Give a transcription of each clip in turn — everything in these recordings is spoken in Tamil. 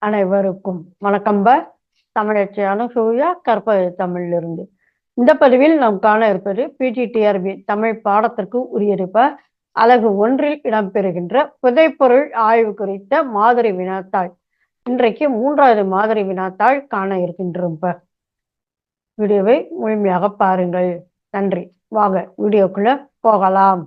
அனைவருக்கும் வணக்கம்ப. தமிழச்சியான சூர்யா கற்பது தமிழிலிருந்து. இந்த பதிவில் நாம் காண இருப்பது பிஜிடிஆர்பி தமிழ் பாடத்திற்கு உரியரிப்ப அலகு 1 இடம்பெறுகின்ற புதைப்பொருள் ஆய்வு குறித்த மாதிரி வினாத்தாள். இன்றைக்கு 3வது மாதிரி வினாத்தாள் காண இருக்கின்றோம். வீடியோவை முழுமையாக பாருங்கள். நன்றி. வாங்க வீடியோக்குள்ள போகலாம்.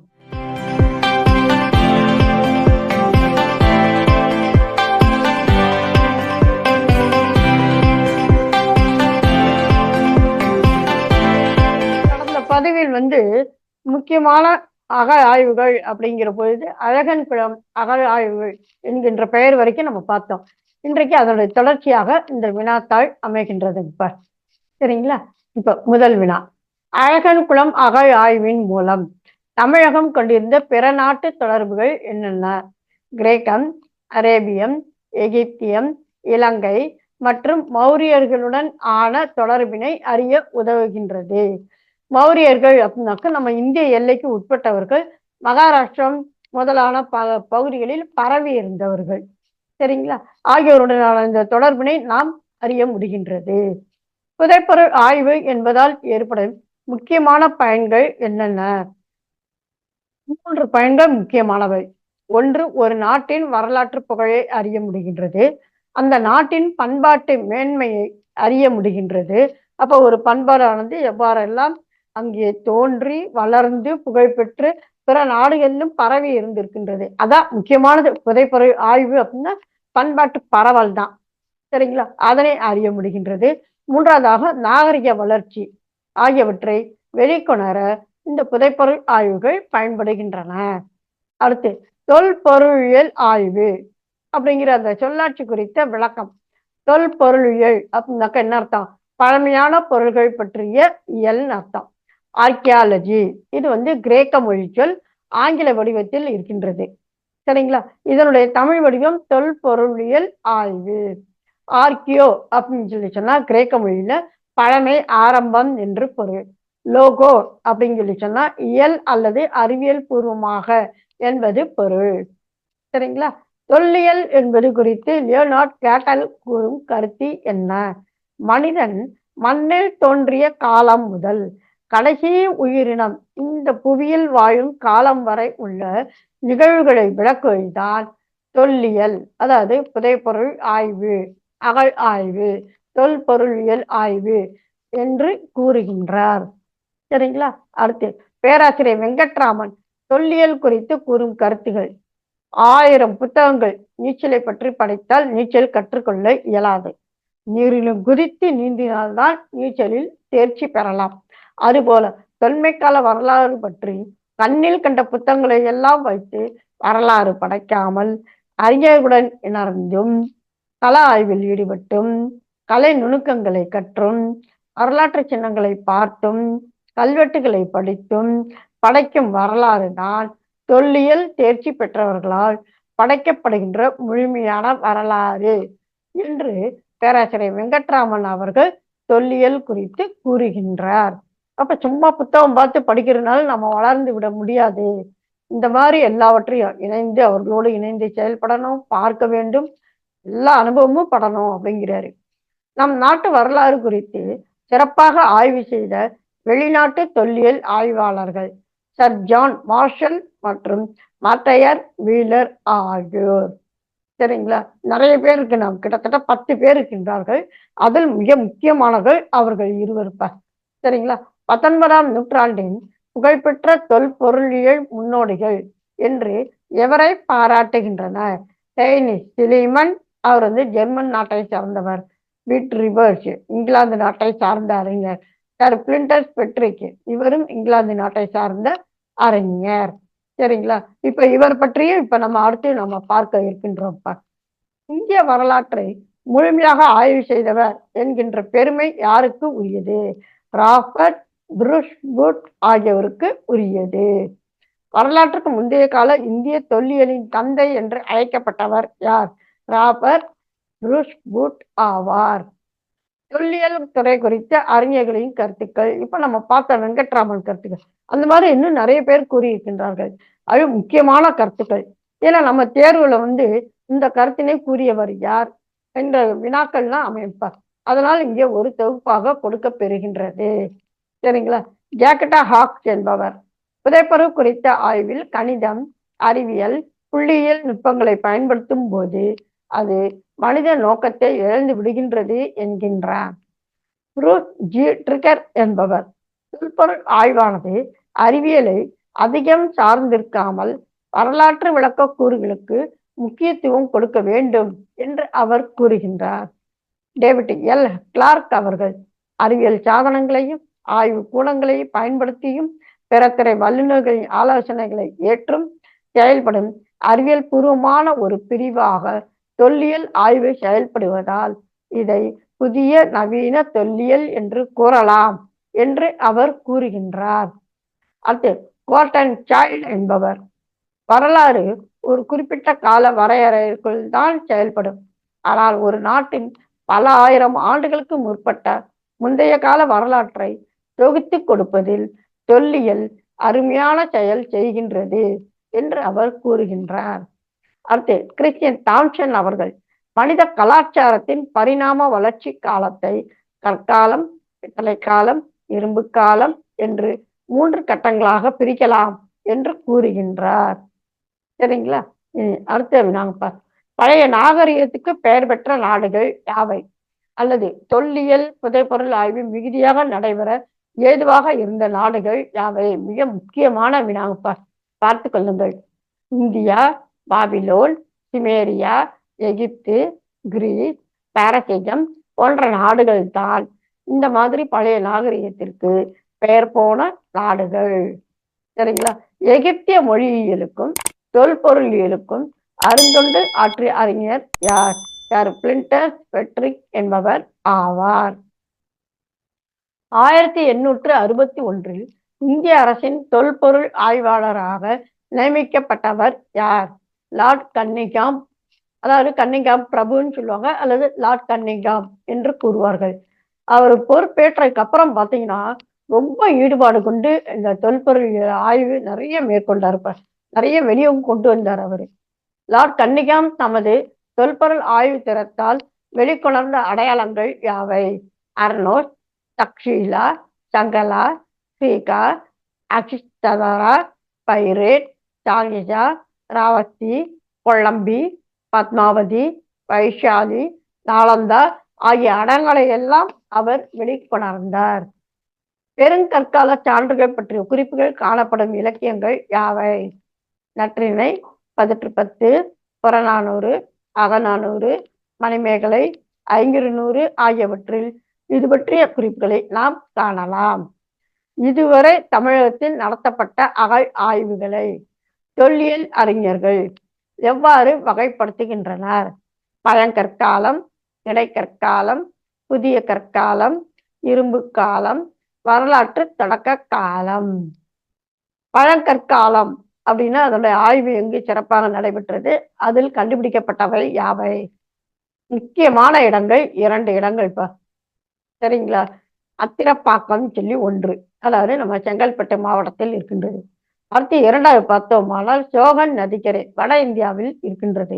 பதிவில் முக்கியமான அக ஆய்வுகள் அப்படிங்கிற பொழுது அழகன் குளம் அகழ் ஆய்வுகள் என்கின்ற பெயர் வரைக்கும் நம்ம பார்த்தோம். இன்றைக்கு அதனுடைய தொடர்ச்சியாக இந்த வினாத்தாள் அமைகின்றது. இப்ப சரிங்களா? இப்ப முதல் வினா, அழகன் குளம் அகழ் ஆய்வின் மூலம் தமிழகம் கொண்டிருந்த பிற நாட்டு தொடர்புகள் என்னென்ன? கிரேக்கம், அரேபியம், எகிப்தியம், இலங்கை மற்றும் மௌரியர்களுடன் ஆன தொடர்பினை அறிய உதவுகின்றது. மௌரியர்கள் அப்படின்னாக்க நம்ம இந்திய எல்லைக்கு உட்பட்டவர்கள், மகாராஷ்டிரம் முதலான பகுதிகளில் பரவி இருந்தவர்கள். சரிங்களா? ஆகியோருடனான இந்த தொடர்பினை நாம் அறிய முடிகின்றது. புதைப்பொருள் ஆய்வு என்பதால் ஏற்படும் முக்கியமான பயன்கள் என்னென்ன? 3 பயன்கள் முக்கியமானவை. ஒன்று, ஒரு நாட்டின் வரலாற்று புகழை அறிய முடிகின்றது. அந்த நாட்டின் பண்பாட்டு மேன்மையை அறிய முடிகின்றது. அப்ப ஒரு பண்பாடானது எவ்வாறெல்லாம் அங்கே தோன்றி வளர்ந்து புகழ்பெற்று பிற நாடுகளிலும் பரவி இருந்திருக்கின்றது. அதான் முக்கியமானது. புதைப்பொருள் ஆய்வு அப்படின்னா பண்பாட்டு பரவல் தான். சரிங்களா? அதனை அறிய முடிகின்றது. 3வதாக நாகரிக வளர்ச்சி ஆகியவற்றை வெளிக்கொணர இந்த புதைப்பொருள் ஆய்வுகள் பயன்படுகின்றன. அடுத்து, தொல்பொருளியல் ஆய்வு அப்படிங்கிற அந்த சொல்லாட்சி குறித்த விளக்கம். தொல்பொருளியல் அப்படின்னாக்க என்ன அர்த்தம்? பழமையான பொருள்கள் பற்றிய இயல் அர்த்தம். ஆர்கியாலஜி இது கிரேக்க மொழி சொல், ஆங்கில வடிவத்தில் இருக்கின்றது. சரிங்களா? இதனுடைய தமிழ் வடிவம் தொல்பொருளியல் ஆய்வு. ஆர்கியோ அப்படின்னு சொன்னா கிரேக்க மொழியில பழமை, ஆரம்பம் என்று பொருள். லோகோ அப்படின்னு சொன்னா இயல் அல்லது அறிவியல் பூர்வமாக என்பது பொருள். சரிங்களா? தொல்லியல் என்பது குறித்து லியோனார்ட் கேட்டல் கூறும் கருத்து என்ன? மனிதன் மண்ணில் தோன்றிய காலம் முதல் கடைசி உயிரினம் இந்த புவியில் வாழும் காலம் வரை உள்ள நிகழ்வுகளை விளக்குவதுதான் தொல்லியல், அதாவது புதைப்பொருள் ஆய்வு, அகழ் ஆய்வு, தொல்பொருளியல் ஆய்வு என்று கூறுகின்றார். சரிங்களா? அடுத்து, பேராசிரியர் வெங்கட்ராமன் தொல்லியல் குறித்து கூறும் கருத்துகள். 1000 புத்தகங்கள் நீச்சலை பற்றி படித்தால் நீச்சல் கற்றுக்கொள்ள இயலாது. நீரிலும் குதித்து நீந்தினால்தான் நீச்சலில் தேர்ச்சி பெறலாம். அதுபோல தொன்மை கால வரலாறு பற்றி கண்ணில் கண்ட புத்தகங்களை எல்லாம் வைத்து வரலாறு படைக்காமல் அறிஞர்களுடன் இணர்ந்தும் கள ஆய்வில் ஈடுபட்டும் கலை நுணுக்கங்களை கற்றும் வரலாற்று சின்னங்களை பார்த்தும் கல்வெட்டுகளை படித்தும் படைக்கும் வரலாறு தான் தொல்லியல் தேர்ச்சி பெற்றவர்களால் படைக்கப்படுகின்ற முழுமையான வரலாறு என்று பேராசிரியர் வெங்கட்ராமன் அவர்கள் தொல்லியல் குறித்து கூறுகின்றார். அப்ப சும்மா புத்தகம் பார்த்து படிக்கிறதுனால நம்ம வளர்ந்து விட முடியாது. இந்த மாதிரி எல்லாவற்றையும் இணைந்து அவர்களோடு இணைந்து செயல்படணும், பார்க்க வேண்டும், எல்லா அனுபவமும் படணும் அப்படிங்கிறாரு. நம் நாட்டு வரலாறு குறித்து சிறப்பாக ஆய்வு செய்த வெளிநாட்டு தொல்லியல் ஆய்வாளர்கள் சர் ஜான் மார்ஷல் மற்றும் மார்டையர் வீலர் ஆகியோர். சரிங்களா? நிறைய பேர் இருக்கு, நாம் கிட்டத்தட்ட 10 பேர் இருக்கின்றார்கள். அதில் மிக முக்கியமானவர்கள் அவர்கள் இருவர். சரிங்களா? 19ஆம் நூற்றாண்டின் புகழ்பெற்ற தொல்பொருளியல் முன்னோடிகள் என்று எவரை பாராட்டுகின்றனர்? ஹெய்னிஸ் சிலிமன், அவர் ஜெர்மன் நாட்டை சார்ந்தவர். விட் ரிவர்ஸ், இங்கிலாந்து நாட்டை சார்ந்த அறிஞர். சர் பிளிண்டர்ஸ் பெட்ரிக், இவரும் இங்கிலாந்து நாட்டை சார்ந்த அறிஞர். சரிங்களா? இப்ப இவர் பற்றியும் இப்ப நம்ம அடுத்து நம்ம பார்க்க இருக்கின்றோம். இந்திய வரலாற்றை முழுமையாக ஆய்வு செய்தவர் என்கின்ற பெருமை யாருக்கு உரியது? ராபர்ட் புரூஸ் பூட் ஆகியோருக்கு உரியது. வரலாற்றுக்கு முந்தைய கால இந்திய தொல்லியலின் தந்தை என்று அழைக்கப்பட்டவர் யார்? ராபர்ட் புரூஸ் பூட் ஆவார். தொல்லியல் துறை குறித்த அறிஞர்களின் கருத்துக்கள். இப்ப நம்ம பார்த்த வெங்கட்ராமன் கருத்துக்கள், அந்த மாதிரி இன்னும் நிறைய பேர் கூறியிருக்கின்றார்கள். அது முக்கியமான கருத்துக்கள். ஏன்னா நம்ம தேர்வுல இந்த கருத்தினை கூறியவர் யார்? என்ற வினாக்கள்லாம் அமைப்பார். அதனால் இங்கே ஒரு தொகுப்பாக கொடுக்க பெறுகின்றது. சரிங்களா? ஜாக்கட்டா ஹாக்ஸ் என்பவர் புதைப்பரு குறித்த ஆய்வில் கணிதம், அறிவியல், புள்ளியியல் நுட்பங்களை பயன்படுத்தும் போது அது மனித நோக்கத்தை இழந்து விடுகின்றது என்கின்றார். புரூஸ் ஜி ட்ரிகர் என்பவர் தொல்பொருள் ஆய்வானது அறிவியலை அதிகம் சார்ந்திருக்காமல் வரலாற்று விளக்க கூறுகளுக்கு முக்கியத்துவம் கொடுக்க வேண்டும் என்று அவர் கூறுகின்றார். டேவிட் எல் கிளார்க் அவர்கள் அறிவியல் சாதனங்களையும் ஆய்வு கூடங்களையும் பயன்படுத்தியும் பிறத்திரை வல்லுநர்களின் ஆலோசனைகளை ஏற்றும் செயல்படும் அறிவியல் பூர்வமான ஒரு பிரிவாக தொல்லியல் ஆய்வு செயல்படுவதால் இதை புதிய நவீன தொல்லியல் என்று கூறலாம் என்று அவர் கூறுகின்றார். அடுத்து கோர்டன் சைல்ட் என்பவர் வரலாறு ஒரு குறிப்பிட்ட கால வரையறைக்குள் தான் செயல்படும். ஆனால் ஒரு நாட்டின் பல ஆயிரம் ஆண்டுகளுக்கு முற்பட்ட முந்தைய கால வரலாற்றை தொகுத்து கொடுப்பதில் தொல்லியல் அருமையான செயல் செய்கின்றது என்று அவர் கூறுகின்றார். அடுத்து கிறிஸ்டியன் தாம்சன் அவர்கள் மனித கலாச்சாரத்தின் பரிணாம வளர்ச்சி காலத்தை கற்காலம், பித்தளை காலம், இரும்பு காலம் என்று 3 கட்டங்களாக பிரிக்கலாம் என்று கூறுகின்றார். சரிங்களா? அடுத்த வினாங்கப்பா. பழைய நாகரிகத்துக்கு பெயர் பெற்ற நாடுகள் யாவை? அல்லது தொல்லியல் புதைப்பொருள் ஆய்வு மிகுதியாக நடைபெற ஏதுவாக இருந்த நாடுகள் யாவை? மிக முக்கியமான வினாங்கப்பா, பார்த்து கொள்ளுங்கள். இந்தியா, பாபிலோன், சிமேரியா, எகிப்து, கிரீஸ், பாரசீகம் போன்ற நாடுகள் தான் இந்த மாதிரி பழைய நாகரிகத்திற்கு பெயர் போன நாடுகள். சரிங்களா? எகிப்திய மொழியியலுக்கும் தொல்பொருளியலுக்கும் அருந்தொண்டு ஆற்றிய அறிஞர் யார்? பிளிண்டர்ஸ் பெட்ரிக் என்பவர் ஆவார். 1861 இந்திய அரசின் தொல்பொருள் ஆய்வாளராக நியமிக்கப்பட்டவர் யார்? Lord Cunningham. அதாவது கன்னிங்காம் பிரபுன்னு சொல்லுவாங்க, அல்லது லார்ட் கன்னிங்காம் என்று கூறுவார்கள். அவர் பொறுப்பேற்றதுக்கு அப்புறம் பார்த்தீங்கன்னா ரொம்ப ஈடுபாடு கொண்டு இந்த தொல்பொருள் ஆய்வு நிறைய மேற்கொண்டார். நிறைய வெளியும் கொண்டு வந்தார் அவர். லார்ட் கன்னிங்காம் தமது தொல்பொருள் ஆய்வு திறத்தால் வெளிக்கொணர்ந்த அடையாளங்கள் யாவை? அர்னோஸ், தக்ஷீலா, சங்கலா, சீகா, அக்ஷிதரா, பைரேட், சாங்கிஜா, ராவஸ்தி, கொள்ளம்பி, பத்மாவதி, வைஷாலி, நாலந்தா ஆகிய அடங்களை எல்லாம் அவர் வெளிக்கொணர்ந்தார். பெருங்கற்கால சான்றுகள் பற்றிய குறிப்புகள் காணப்படும் இலக்கியங்கள் யாவை? நற்றிணை, 1810, புறநானூறு, அகநானூறு, மணிமேகலை, ஐங்குறுநூறு ஆகியவற்றில் இது பற்றிய குறிப்புகளை நாம் காணலாம். இதுவரை தமிழகத்தில் நடத்தப்பட்ட அகழ் ஆய்வுகளை தொல்லியல் அறிஞர்கள் எவ்வாறு வகைப்படுத்துகின்றனர்? பழங்கற்காலம், இடைக்கற்காலம், புதிய கற்காலம், இரும்பு காலம், வரலாற்று தொடக்க காலம். பழங்கற்காலம் அப்படின்னா அதோட ஆய்வு எங்கு சிறப்பாக நடைபெற்றது? அதில் கண்டுபிடிக்கப்பட்டவை யாவை? முக்கியமான இடங்கள் 2 இடங்கள். சரிங்களா? அத்திரப்பாக்கம் சொல்லி ஒன்று, அதாவது நம்ம செங்கல்பட்டு மாவட்டத்தில் இருக்கின்றது. அடுத்து 2வது பார்த்தோமானால் சோகன் நதிக்கரை வட இந்தியாவில் இருக்கின்றது.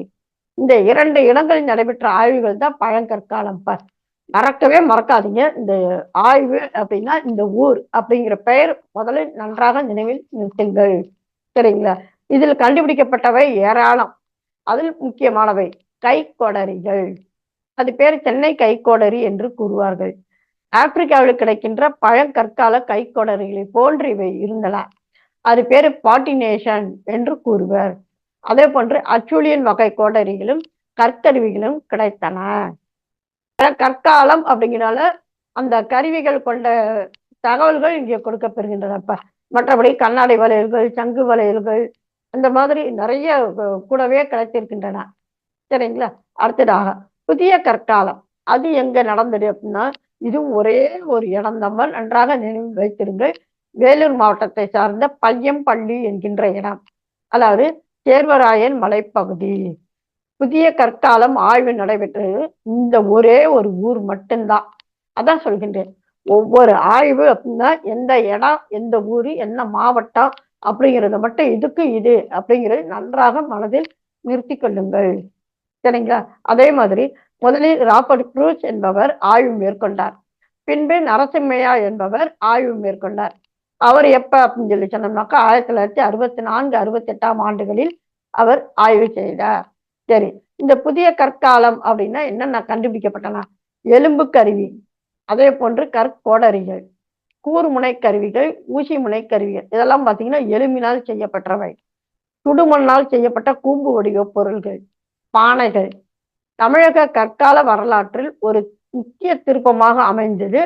இந்த 2 இடங்களில் நடைபெற்ற ஆய்வுகள் தான் பழங்கற்காலம். மறக்கவே மறக்காதீங்க. இந்த ஆய்வு அப்படின்னா இந்த ஊர் அப்படிங்கிற பெயர் முதலில் நன்றாக நினைவில் நிறுத்துங்கள். சரிங்களா? இதில் கண்டுபிடிக்கப்பட்டவை ஏராளம். அதில் முக்கியமானவை கைக்கோடரிகள். அது பேர் சென்னை கைக்கோடரி என்று கூறுவார்கள். ஆப்பிரிக்காவில் கிடைக்கின்ற பழங்கற்கால கைக்கோடரிகளை போன்று இவை இருந்தன. அது பேரு பாட்டினேஷன் என்று கூறுவர். அதே போன்று அச்சூலியன் வகை கோடரிகளும் கற்கருவிகளும் கிடைத்தன. கற்காலம் அப்படிங்கிறனால அந்த கருவிகள் கொண்ட தகவல்கள் இங்கே கொடுக்கப்பெறுகின்றன. மற்றபடி கண்ணாடி வளையல்கள், சங்கு வளையல்கள் அந்த மாதிரி நிறைய கூடவே கிடைத்திருக்கின்றன. சரிங்களா? அடுத்ததாக புதிய கற்காலம். அது எங்க நடந்தது அப்படின்னா இதுவும் ஒரே ஒரு இடம் தான், நன்றாக நினைவு வைத்திருங்கள். வேலூர் மாவட்டத்தை சார்ந்த பையம்பள்ளி என்கின்ற இடம், அதாவது சேர்வராயன் மலைப்பகுதி. புதிய கற்காலம் ஆய்வு நடைபெற்றது இந்த ஒரே ஒரு ஊர் மட்டும்தான். அதான் சொல்கின்றேன், ஒவ்வொரு ஆய்வு அப்படின்னா எந்த இடம், எந்த ஊரு, என்ன மாவட்டம் அப்படிங்கிறத மட்டும் இதுக்கு இது அப்படிங்கிறது நன்றாக மனதில் நிறுத்தி கொள்ளுங்கள். சரிங்களா? அதே மாதிரி முதலில் ராபர்ட் ப்ரூஸ் என்பவர் ஆய்வு மேற்கொண்டார். பின்பு நரசிம்மையா என்பவர் ஆய்வு மேற்கொண்டார். அவர் எப்ப அப்படின்னு சொல்லி சொன்னோம்னாக்கா 1964, 68ஆம் ஆண்டுகளில் அவர் ஆய்வு செய்தார். சரி. இந்த புதிய கற்காலம் அப்படின்னா என்னென்ன கண்டுபிடிக்கப்பட்டன? எலும்பு கருவி, அதே போன்று கற்கோடரிகள், கூர்முனை கருவிகள், ஊசி முனை கருவிகள் இதெல்லாம் பார்த்தீங்கன்னா எலும்பினால் செய்யப்பட்டவை. சுடுமண்ணால் செய்யப்பட்ட கூம்பு வடிவ பொருள்கள், பானைகள். தமிழக கற்கால வரலாற்றில் ஒரு முக்கிய திருப்பமாக அமைந்தது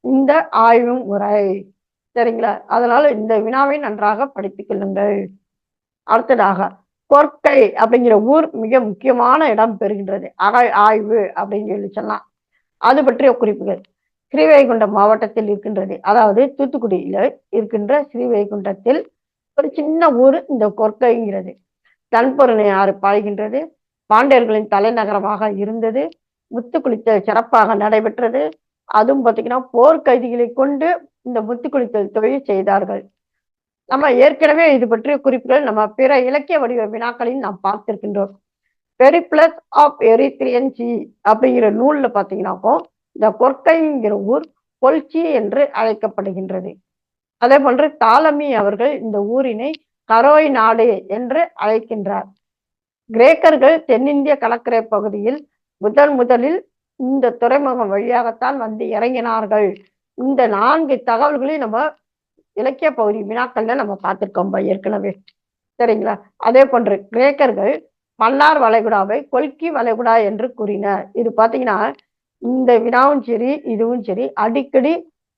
இந்த ஆய்வு முறை. சரிங்களா? அதனால இந்த வினாவை நன்றாக படித்துக் கொள்ளுங்கள். அடுத்ததாக கொர்க்கை அப்படிங்கிற ஊர் மிக முக்கியமான இடம் பெறுகின்றது. ஆய்வு அப்படின்னு சொல்லி சொன்னா அது பற்றிய குறிப்புகள் ஸ்ரீவைகுண்டம் மாவட்டத்தில் இருக்கின்றது. அதாவது தூத்துக்குடியில இருக்கின்ற ஸ்ரீவைகுண்டத்தில் ஒரு சின்ன ஊர் இந்த கொர்க்கைங்கிறது. தன்பொருணை ஆறு பாய்கின்றது. பாண்டியர்களின் தலைநகரமாக இருந்தது. முத்துக்குளித்தல் சிறப்பாக நடைபெற்றது. அதுவும் பார்த்தீங்கன்னா போர் கைதிகளை கொண்டு இந்த முத்துக்குளித்தல் தொழில் செய்தார்கள். நம்ம ஏற்கனவே இது பற்றிய குறிப்புகள் நம்ம பிற இலக்கிய வடிவ வினாக்களில் நாம் பார்த்திருக்கின்றோம். பெரிப்ளஸ் ஆஃப் எரித்ரியன் சி அப்படிங்கிற நூல்ல பார்த்தீங்கன்னாக்கோ இந்த கொர்க்கைங்கிற ஊர் கொல்ச்சி என்று அழைக்கப்படுகின்றது. அதே போன்று தாலமி அவர்கள் இந்த ஊரினை கரோய் நாடு என்று அழைக்கின்றார். கிரேக்கர்கள் தென்னிந்திய கடற்கரை பகுதியில் முதலில் இந்த துறைமுகம் வழியாகத்தான் வந்து இறங்கினார்கள். இந்த 4 தகவல்களையும் நம்ம இலக்கிய பகுதி வினாக்கள்ல நம்ம பார்த்திருக்கோம் ஏற்கனவே. சரிங்களா? அதே போன்று கிரேக்கர்கள் மன்னார் வளைகுடாவை கொல்கி வளைகுடா என்று கூறினர். இது பாத்தீங்கன்னா இந்த வினாவும் சரி இதுவும் சரி அடிக்கடி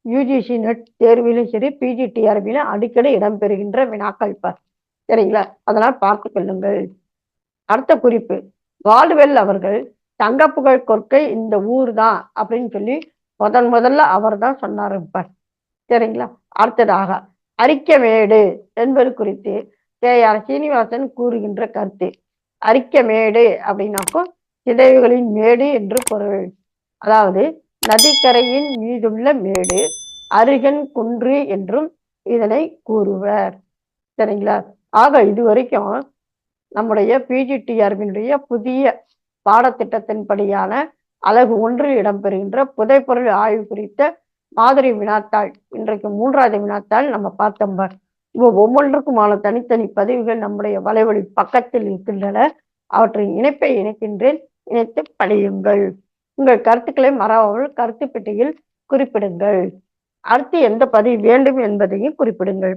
யூஜிசி நெட் தேர்விலும் சரி பிஜிடிஆர்பியிலும் அடிக்கடி இடம்பெறுகின்ற வினாக்கள் இப்ப. சரிங்களா? அதனால் பார்த்து கொள்ளுங்கள். அடுத்த குறிப்பு வால்வெல் அவர்கள் தங்கப்புகழ் கொற்கை இந்த ஊர் தான் அப்படின்னு சொல்லி முதல்ல அவர் தான் சொன்னார் இப்ப. சரிங்களா? அடுத்ததாக அரிக்கமேடு என்பது குறித்து கே.ஆர். சீனிவாசன் கூறுகின்ற கருத்து. அரிக்கமேடு அப்படின்னாக்கோ சிதைவுகளின் மேடு என்று பொருள். அதாவது நதிக்கரையின் மீதுள்ள மேடு, அருகன் குன்று என்றும் இதனை கூறுவர். சரிங்களா? ஆக இதுவரைக்கும் நம்முடைய பிஜிடிஆர்பியினுடைய புதிய பாடத்திட்டத்தின்படியான அலகு 1 இடம்பெறுகின்ற புதைப்பொருள் ஆய்வு குறித்த மாதிரி வினாத்தாள் இன்றைக்கு 3வது வினாத்தாள் நம்ம பார்த்தோம். ஒவ்வொன்றுக்குமான தனித்தனி பதிவுகள் நம்முடைய வலைவழி பக்கத்தில் இருக்கின்றன. அவற்றின் இணைப்பை இணைக்கின்றேன். இணைத்து படியுங்கள். உங்கள் கருத்துக்களை மறவாமல் கருத்து பெட்டியில் குறிப்பிடுங்கள். அடுத்து எந்த பதிவு வேண்டும் என்பதையும் குறிப்பிடுங்கள்.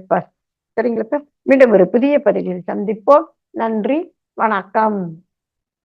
சரிங்களா? மீண்டும் ஒரு புதிய பதிவில் சந்திப்போம். நன்றி, வணக்கம்.